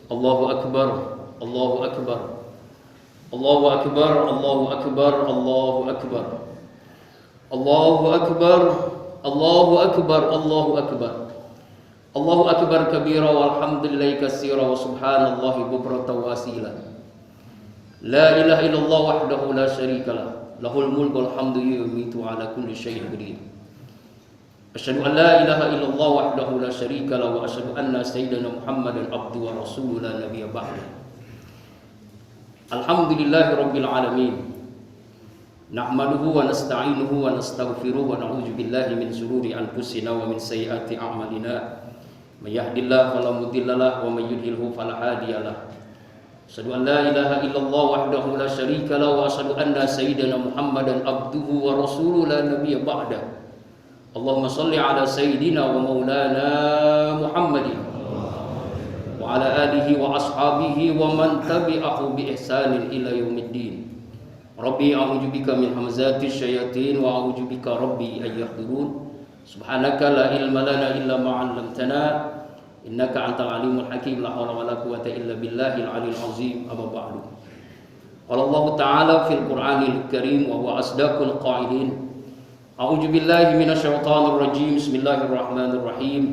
Allahu Akbar, Allahu Akbar, Allahu Akbar, Allahu Akbar, Allahu Akbar, Allahu Akbar, Allahu Akbar, Allahu Akbar, Allahu Akbar kabira walhamdulillahi katsira wa subhanallahi bukratan wa asila. La ilaha illallah wahdahu la syarikalah, lahul mulku wal hamdu yumiitu ala kulli syai'in qadir. Asyhadu an la ilaha illallah wahdahu la syarikalah wa asyhadu anna sayyidina Muhammadan abduhu wa rasuluhu la nabiyya ba'da. Alhamdulillahi rabbil alamin. Nahmaduhu wa nasta'inuhu wa nastaghfiruhu wa na'udzu billahi min shururi anfusina wa min sayyiati a'malina. May yahdihillahu fala mudhillalah wa may yudhlilhu fala hadiyalah. Asyhadu an la ilaha illallah wahdahu la syarikalah wa asyhadu anna sayyidina Muhammadan abduhu wa rasuluhu la nabiyya ba'da. Allahumma salli ala sayyidina wa maulana Muhammadin wa ala alihi wa ashabihi wa man tabi'ahu bi ihsanin ila yaumiddin. Rabbi a'udzu bika min hamazati syayatin wa a'udzu bika rabbi ay yahdurun. Subhanaka la ilma lana illa ma 'allamtana innaka antal alimul hakim. La haula wala quwwata illa billahil aliyil azim. Amma ba'du. Qala Allah ta'ala fil Qur'anil Karim wa huwa asdaqul qa'ilin. A'udzu billahi minasyaitonir rajim. Bismillahirrahmanirrahim.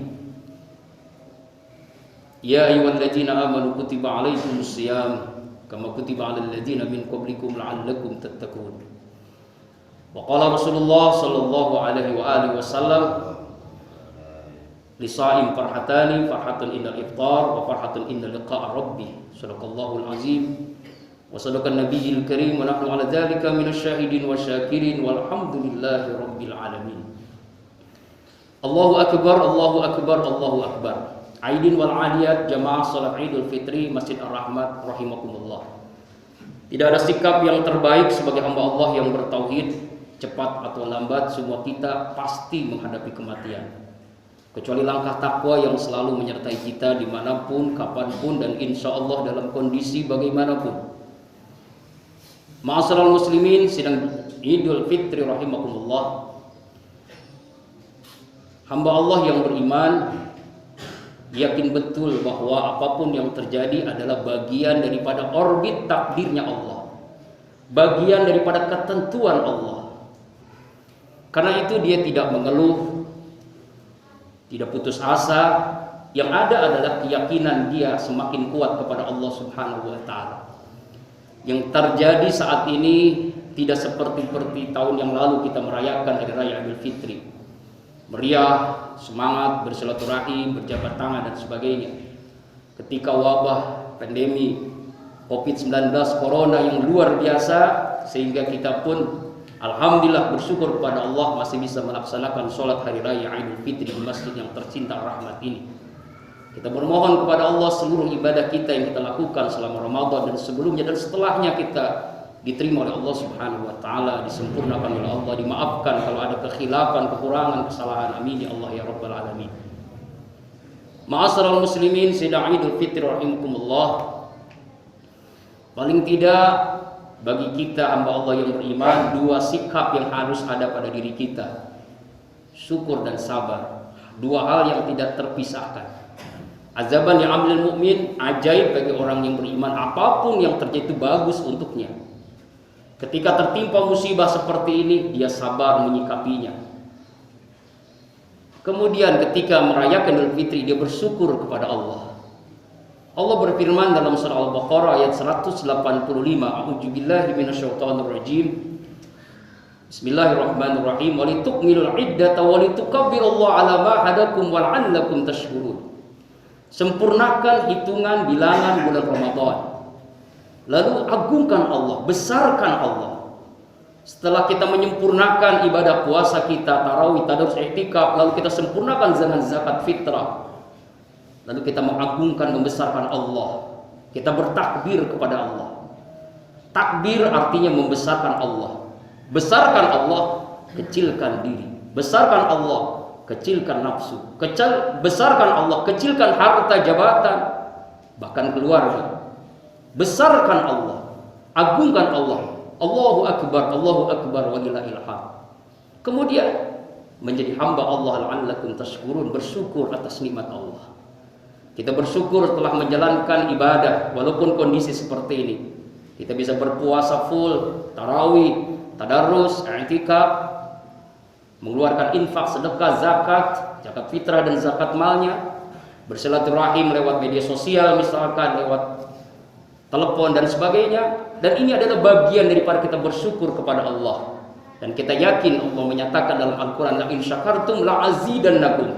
Ya ayyuhalladzina amanu kutiba 'alaikumus shiyam kama kutiba 'alal ladzina min qablikum la'allakum tattaqun. Wa qala Rasulullah sallallahu alaihi wa alihi wasallam lisa'im farhatani, farhatun indal iftar wa farhatun inda liqa'i rabbih. Sadaqallahul azim wa sadaqan nabiyil karim wa nahnu ala dzalika minasyahidin wasyakirin walhamdulillahi rabbil alamin. Allahu akbar, Allahu akbar, Allahu akbar. Aidin wal adiyat jamaah salat Idul Fitri Masjid Ar-Rahmat rahimakumullah. Tidak ada sikap yang terbaik sebagai hamba Allah yang bertauhid, cepat atau lambat semua kita pasti menghadapi kematian. Kecuali langkah takwa yang selalu menyertai kita dimanapun, kapanpun, dan insya Allah dalam kondisi bagaimanapun. Ma'asyiral muslimin, sidang Idul Fitri rahimakumullah. Hamba Allah yang beriman yakin betul bahwa apapun yang terjadi adalah bagian daripada orbit takdirnya Allah, bagian daripada ketentuan Allah. Karena itu dia tidak mengeluh, tidak putus asa. Yang ada adalah keyakinan dia semakin kuat kepada Allah Subhanahu wa taala. Yang terjadi saat ini tidak seperti tahun yang lalu kita merayakan hari raya Idul Fitri. Meriah, semangat, bersilaturahim, berjabat tangan dan sebagainya. Ketika wabah pandemi COVID-19 Corona yang luar biasa, sehingga kita pun alhamdulillah bersyukur kepada Allah masih bisa melaksanakan sholat hari raya Idul Fitri di masjid yang tercinta rahmat ini. Kita bermohon kepada Allah seluruh ibadah kita yang kita lakukan selama Ramadan dan sebelumnya dan setelahnya kita diterima oleh Allah Subhanahu wa taala, disempurnakan oleh Allah, dimaafkan kalau ada kekhilafan, kekurangan, kesalahan. Amin ya Allah ya rabbal alamin. Ma'asyiral muslimin, sidang Idul Fitri rahimakumullah. Paling tidak bagi kita hamba Allah yang beriman, dua sikap yang harus ada pada diri kita. Syukur dan sabar. Dua hal yang tidak terpisahkan. Azaban yang ambil mukmin, ajaib bagi orang yang beriman. Apapun yang terjadi itu bagus untuknya. Ketika tertimpa musibah seperti ini, dia sabar menyikapinya. Kemudian ketika merayakan Idul Fitri, dia bersyukur kepada Allah. Allah berfirman dalam surah Al-Baqarah ayat 185, A'udzubillahi minasyaitonir rajim. Bismillahirrahmanirrahim. Walitukmilul iddata walitukabbirullaha ala ma hadakum wal'allakum tashkurun. Sempurnakan hitungan bilangan bulan Ramadan. Lalu agungkan Allah, besarkan Allah. Setelah kita menyempurnakan ibadah puasa kita, tarawih, tadarus, i'tikaf, lalu kita sempurnakan dengan zakat fitrah. Lalu kita mengagungkan, membesarkan Allah. Kita bertakbir kepada Allah. Takbir artinya membesarkan Allah. Besarkan Allah, kecilkan diri. Besarkan Allah, kecilkan nafsu. Besarkan Allah, kecilkan harta, jabatan, bahkan keluarga. Besarkan Allah, agungkan Allah. Allahu akbar, Allahu akbar walillahil hamd. Kemudian menjadi hamba Allah la'allakum tashkurun, bersyukur atas nikmat Allah. Kita bersyukur telah menjalankan ibadah walaupun kondisi seperti ini. Kita bisa berpuasa full, tarawih, tadarus, i'tikaf, mengeluarkan infak, sedekah, zakat fitrah dan zakat malnya, bersilaturahim lewat media sosial misalkan, lewat telepon dan sebagainya. Dan ini adalah bagian daripada kita bersyukur kepada Allah. Dan kita yakin Allah menyatakan dalam Al-Quran, la in syakartum la azidannakum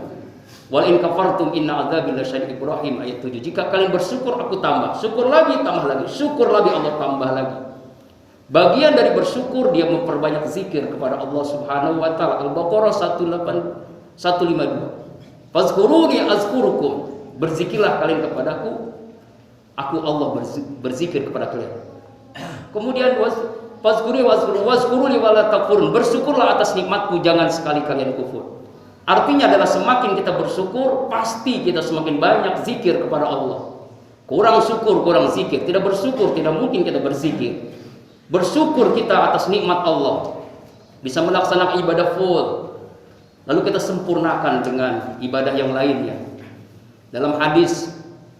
wal in kafartum inna adzabi lasyadid. Ibrahim ayat 7. Jika kalian bersyukur aku tambah, syukur lagi tambah lagi, syukur lagi Allah tambah lagi. Bagian dari bersyukur dia memperbanyak zikir kepada Allah Subhanahu wa taala. Al-Baqarah 152. Fazkuruni azkurukum. Berzikirlah kalian kepadaku, aku Allah berzikir kepada kalian. Kemudian wazkuruni wala takfurun. Bersyukurlah atas nikmatku, jangan sekali kalian kufur. Artinya adalah semakin kita bersyukur, pasti kita semakin banyak zikir kepada Allah. Kurang syukur, kurang zikir. Tidak bersyukur, tidak mungkin kita berzikir. Bersyukur kita atas nikmat Allah, bisa melaksanakan ibadah full, lalu kita sempurnakan dengan ibadah yang lainnya. Dalam hadis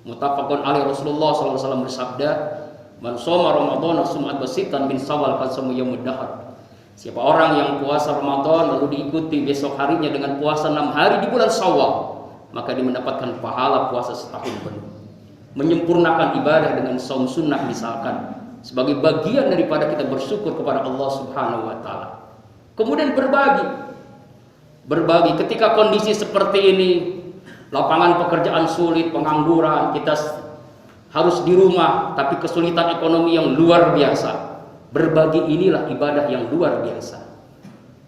muttafaqun alaih, Rasulullah SAW bersabda, man shoma ramadhana sum'at basitan min sawal qasamu yaumud dahr. Siapa orang yang puasa Ramadan lalu diikuti besok harinya dengan puasa 6 hari di bulan Syawal, maka dia mendapatkan pahala puasa setahun penuh. Menyempurnakan ibadah dengan saum sunnah misalkan, sebagai bagian daripada kita bersyukur kepada Allah Subhanahu wa taala. Kemudian berbagi ketika kondisi seperti ini, lapangan pekerjaan sulit, pengangguran, kita harus di rumah tapi kesulitan ekonomi yang luar biasa. Berbagi inilah ibadah yang luar biasa.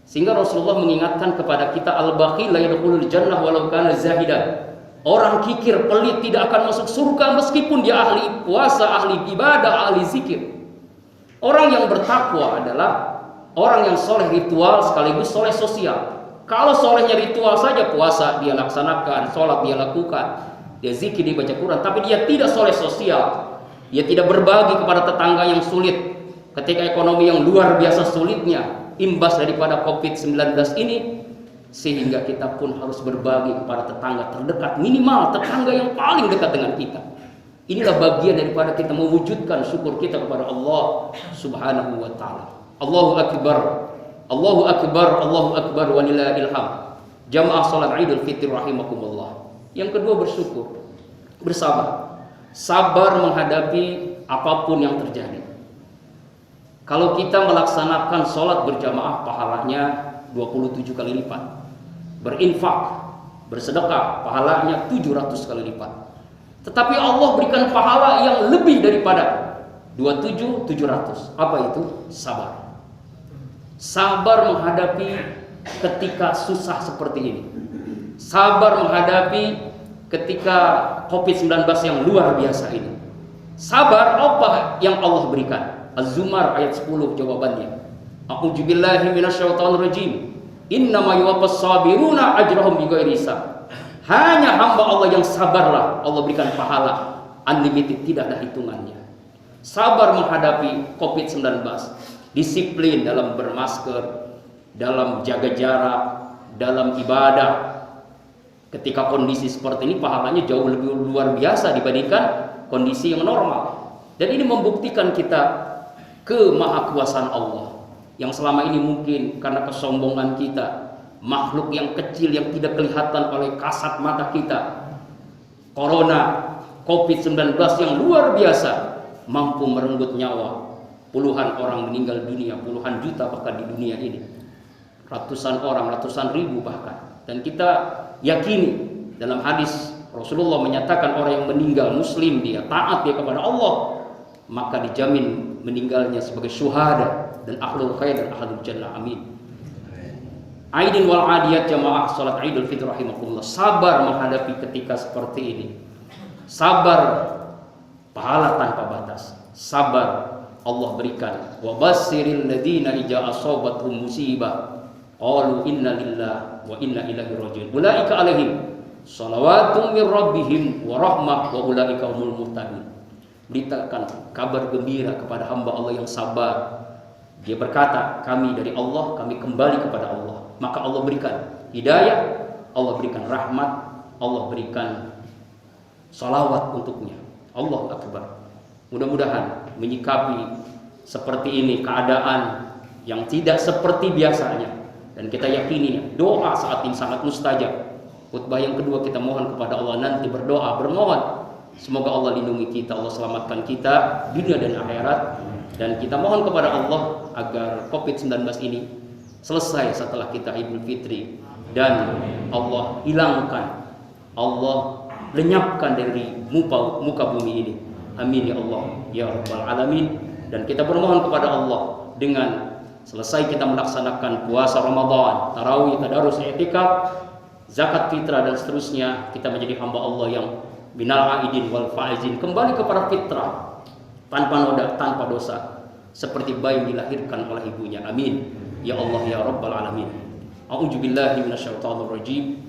Sehingga Rasulullah mengingatkan kepada kita, al-bakhil la yadkhulul jannah walau kana zahidan. Orang kikir, pelit tidak akan masuk surga meskipun dia ahli puasa, ahli ibadah, ahli zikir. Orang yang bertakwa adalah orang yang soleh ritual sekaligus soleh sosial. Kalau solehnya ritual saja, puasa dia laksanakan, sholat dia lakukan, dia zikir, dia baca Quran, tapi dia tidak soleh sosial, dia tidak berbagi kepada tetangga yang sulit ketika ekonomi yang luar biasa sulitnya imbas daripada COVID-19 ini, sehingga kita pun harus berbagi kepada tetangga terdekat, minimal tetangga yang paling dekat dengan kita. Inilah bagian daripada kita mewujudkan syukur kita kepada Allah Subhanahu wa taala. Allahu akbar, Allahu akbar, Allahu akbar walillahil hamd. Jamaah salat Idul Fitri rahimakumullah. Yang kedua bersyukur, bersabar. Sabar menghadapi apapun yang terjadi. Kalau kita melaksanakan sholat berjamaah, pahalanya 27 kali lipat. Berinfak, bersedekah, pahalanya 700 kali lipat. Tetapi Allah berikan pahala yang lebih daripada 27.700. Apa itu? Sabar. Sabar menghadapi ketika susah seperti ini. Sabar menghadapi ketika COVID-19 yang luar biasa ini. Sabar apa yang Allah berikan? Az-Zumar ayat 10 jawabannya. A'udzubillahi minasyaitonir rajim. Innama yuwaffas sabiruna ajrahum bighairi hisab. Hanya hamba Allah yang sabarlah Allah berikan pahala unlimited, tidak ada hitungannya. Sabar menghadapi COVID-19, disiplin dalam bermasker, dalam jaga jarak, dalam ibadah. Ketika kondisi seperti ini pahalanya jauh lebih luar biasa dibandingkan kondisi yang normal. Dan ini membuktikan kita kemahakuasaan Allah yang selama ini mungkin karena kesombongan kita, makhluk yang kecil yang tidak kelihatan oleh kasat mata kita, corona, COVID-19 yang luar biasa mampu merenggut nyawa. Puluhan orang meninggal dunia, puluhan juta bahkan di dunia ini, ratusan orang, ratusan ribu bahkan. Dan kita yakini dalam hadis Rasulullah menyatakan orang yang meninggal muslim, dia taat dia kepada Allah, maka dijamin meninggalnya sebagai syuhada dan ahlul khair dan ahlul jannah. Amin. Aidin wal adiyat jamaah salat Idul Fitri rahimakumullah. Sabar menghadapi ketika seperti ini. Sabar pahala tanpa batas. Sabar Allah berikan. Wa basyiril ladzina idza asabatuhum musibah qalu inna lillahi wa inna ilaihi raji'un. Ulaika alaihim shalawatun mir rabbihim wa rahmah wa ulaika humul muhtadun. Beritakan kabar gembira kepada hamba Allah yang sabar. Dia berkata, kami dari Allah, kami kembali kepada Allah. Maka Allah berikan hidayah, Allah berikan rahmat, Allah berikan salawat untuknya. Allahu Akbar. Mudah-mudahan menyikapi seperti ini keadaan yang tidak seperti biasanya, dan kita yakini doa saat ini sangat mustajab. Khutbah yang kedua kita mohon kepada Allah nanti berdoa, bermohon semoga Allah lindungi kita, Allah selamatkan kita dunia dan akhirat, dan kita mohon kepada Allah agar COVID-19 ini selesai setelah kita Idul Fitri, dan Allah hilangkan, Allah lenyapkan dari muka bumi ini. Amin ya Allah ya Rabbal Alamin. Dan kita bermohon kepada Allah dengan selesai kita melaksanakan puasa Ramadan, tarawih, tadarus, i'tikaf, zakat fitrah dan seterusnya, kita menjadi hamba Allah yang minal aidin wal faizin, kembali kepada fitrah tanpa noda, tanpa dosa, seperti bayi dilahirkan oleh ibunya. Amin ya Allah ya Rabbal Alamin. A'udzubillahi minasyaitonir rajim.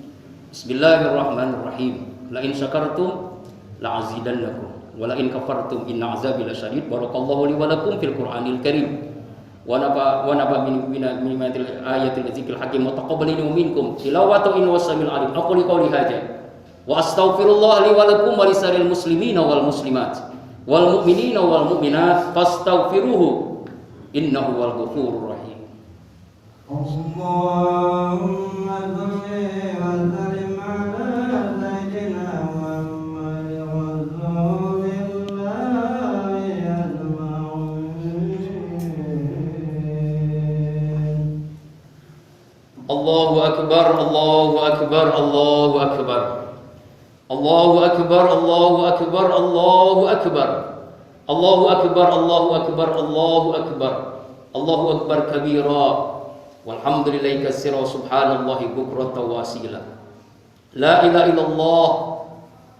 Bismillahirrahmanirrahim. La in syakartum la'azidannakum wa la in kafartum inna azabi lasyadid. Barakallahu li wa lakum fil Qur'anil Karim. Wa naba min ayatil zikril hakim wa taqabbalani minkum tilawatan wasamil alim. Aqulu qawli hadza wa astaghfirullah li wa lakum wa lisaril muslimina wal muslimat wal mu'minina wal mu'minat fastaghfiruhu innahu wal ghafurur rahim. Allahumma shalli wa sallim ala sayyidina Muhammad wa sahbihi ajma'in. Allahu akbar, Allahu akbar, Allahu akbar. Allahu akbar, Allahu akbar, Allahu akbar. Allahu akbar, Allahu akbar, Allahu akbar. Allahu akbar kabira. Walhamdulillahi katsira, subhanallahi bukratan wa asila. La ilaha illallah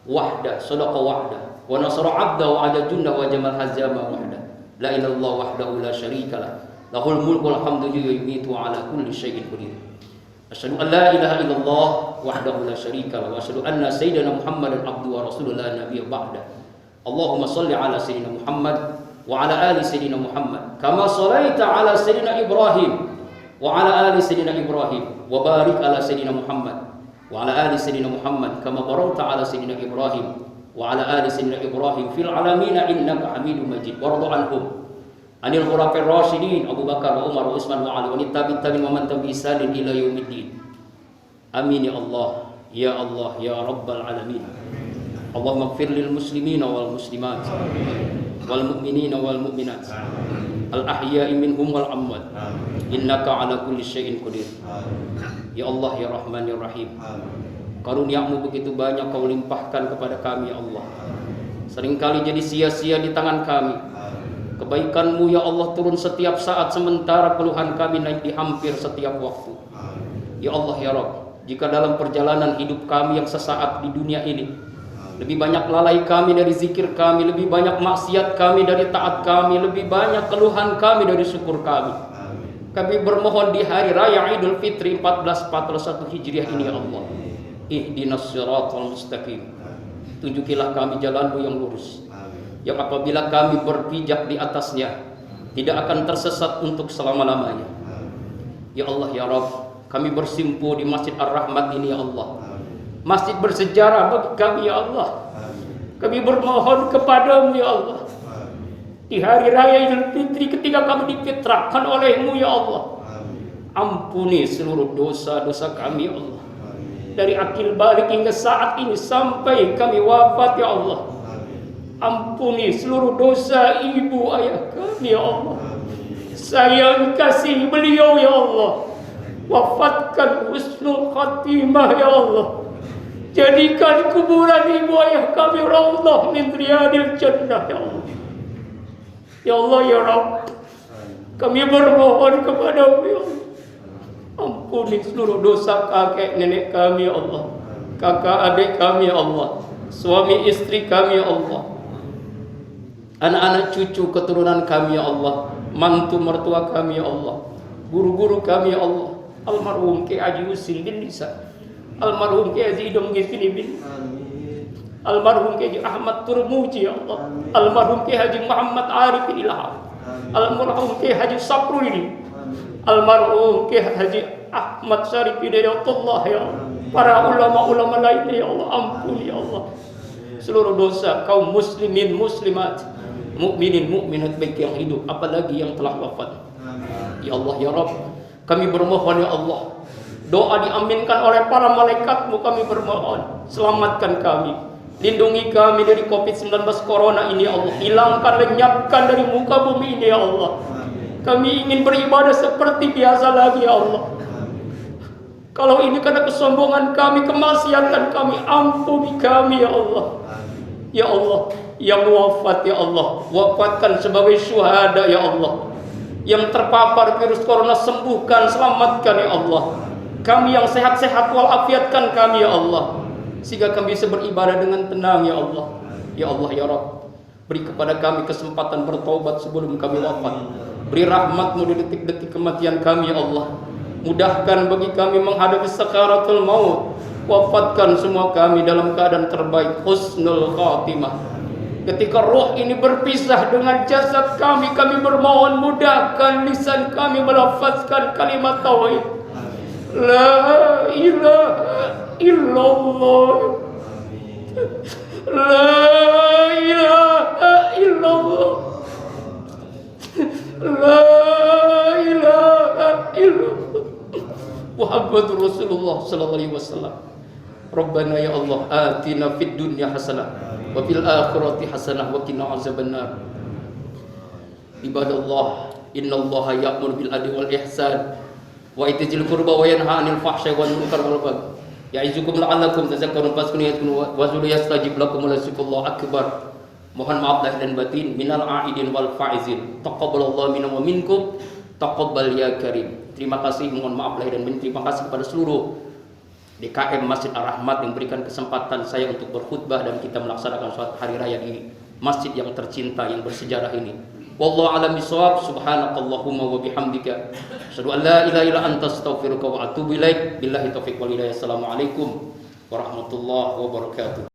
wahda, sadaqa wahda, wa nasara 'abda wa 'ada junna wa jamal hazama wahda. La ilaha illallah wahdahu la syarikalah. Lahul mulku wal hamdu yumiitu 'ala kulli syai'in qadir. Asyhadu an la ilaha illallah wahdahu la syarikalah wa asyhadu anna sayyidina Muhammadan abduhu wa rasuluhu la nabiyya ba'da. Allahumma shalli 'ala sayyidina Muhammad wa 'ala ali sayyidina Muhammad kama shallaita 'ala sayyidina Ibrahim wa ala ali sayyidina Ibrahim wa barik ala sayyidina Muhammad wa ala ali sayyidina Muhammad kama barakta ala sayyidina Ibrahim wa ala ali sayyidina Ibrahim fil alamin innaka Hamidum Majid. Warḍa anhum anil khulafa'ir rasyidin Abu Bakar wa Umar wa Utsman wa Ali wa tabi'in wa man tabi'ahum bi ihsan ila yaumiddin. Amin ya Allah ya Allah ya Rabbal Alamin. Allahumma ighfir lil muslimina wal muslimat wal mu'minina wal mu'minat al ahya'i minhum wal amwat innaka ala kulli syai'in qadir. Ya Allah ya Rahman ya Rahim, karunia-Mu begitu banyak Kau limpahkan kepada kami ya Allah. Seringkali jadi sia-sia di tangan kami. Kebaikan-Mu ya Allah turun setiap saat, sementara keluhan kami naik di hampir setiap waktu. Ya Allah ya Rabb, jika dalam perjalanan hidup kami yang sesaat di dunia ini lebih banyak lalai kami dari zikir kami, lebih banyak maksiat kami dari taat kami, lebih banyak keluhan kami dari syukur kami. Kami bermohon di hari raya Idul Fitri 1441 Hijriah ini ya Allah, ihdinas siratal mustaqim. Tunjukilah kami jalan-Mu yang lurus, yang apabila kami berpijak di atasnya tidak akan tersesat untuk selama-lamanya. Ya Allah ya Rabb, kami bersimpuh di Masjid Ar-Rahmat ini ya Allah, masjid bersejarah bagi kami ya Allah. Kami bermohon kepadamu ya Allah, di hari raya Idul Fitri ketika kami difitrahkan oleh-Mu ya Allah, ampuni seluruh dosa-dosa kami ya Allah, dari akil balik hingga saat ini sampai kami wafat ya Allah. Ampuni seluruh dosa ibu ayah kami ya Allah. Sayang kasih beliau ya Allah, wafatkan husnul khatimah ya Allah. Jadikan kuburan ibu ayah kami raudhah min riyadil jannah ya Allah. Ya Allah ya Rabb, kami bermohon kepada-Mu ya Allah, ampuni seluruh dosa kakek nenek kami ya Allah, kakak adik kami ya Allah, suami istri kami ya Allah, anak-anak cucu keturunan kami ya Allah, mantu mertua kami ya Allah, guru-guru kami ya Allah, almarhum Ki Haji Husin bin Nisa, almarhum Ki Haji Idham Gisini bin, almarhum Ki Haji Ahmad Turmuji ya Allah, almarhum Ki Haji Muhammad Arif Ilham, almarhum Ki Haji Saprudin, almarhum Ki Haji Ahmad Syarif Hidayatullah ya Allah, para ulama-ulama lainnya ya Allah, ampuni ya Allah. seluruh dosa kaum muslimin muslimat, mukminin mukminat baik yang hidup apalagi yang telah wafat. Ya Allah ya Rabb, kami bermohon ya Allah, doa diaminkan oleh para malaikat-Mu, kami bermohon selamatkan kami, lindungi kami dari COVID-19 corona ini ya Allah, hilangkan lenyapkan dari muka bumi ini ya Allah. Kami ingin beribadah seperti biasa lagi ya Allah. Kalau ini karena kesombongan kami, kemaksiatan kami, ampuni kami ya Allah. Ya Allah, yang wafat ya Allah, wafatkan sebagai syuhada ya Allah. Yang terpapar virus corona sembuhkan, selamatkan ya Allah. Kami yang sehat-sehat walafiatkan kami ya Allah, sehingga kami bisa beribadah dengan tenang ya Allah. Ya Allah ya Rabb, beri kepada kami kesempatan bertobat sebelum kami wafat. Beri rahmat-Mu di detik-detik kematian kami ya Allah. Mudahkan bagi kami menghadapi sakaratul maut. Wafatkan semua kami dalam keadaan terbaik, husnul khatimah. Ketika roh ini berpisah dengan jasad kami, kami bermohon mudahkan lisan kami melafazkan kalimat tauhid. La ilaha illallah. La ilaha illallah. La ilaha illallah Muhammadur Rasulullah sallallahu alaihi wasallam. Rabbana ya Allah, atina fid dunya hasanah wa fil akhirati hasanah wa qina azabannar. Ibadallah, innallaha ya'muru bil adli wal ihsan wa itazil qurba wa yanha 'anil fahsya'i wal munkar wal baghi. Ya'izukum la'allakum tadhakkarun fazkuruni wa zul yastajib lakum wa lazikrullahu akbar. Mohon maaf lahir dan batin, minal a'idin wal faizin. Taqabbalallahu minna wa minkum, taqabbal ya karim. Terima kasih, mohon maaf lahir dan batin. Terima kasih kepada seluruh DKM Masjid Ar-Rahmat yang berikan kesempatan saya untuk berkhutbah dan kita melaksanakan sholat hari raya di masjid yang tercinta yang bersejarah ini. Wallahu a'lam bishawab. Subhanakallahumma wa bihamdika, asyhadu an la ilaha illa anta, astaghfiruka wa atubu ilaik. Billahi taufiq wal hidayah. Assalamualaikum warahmatullahi wabarakatuh.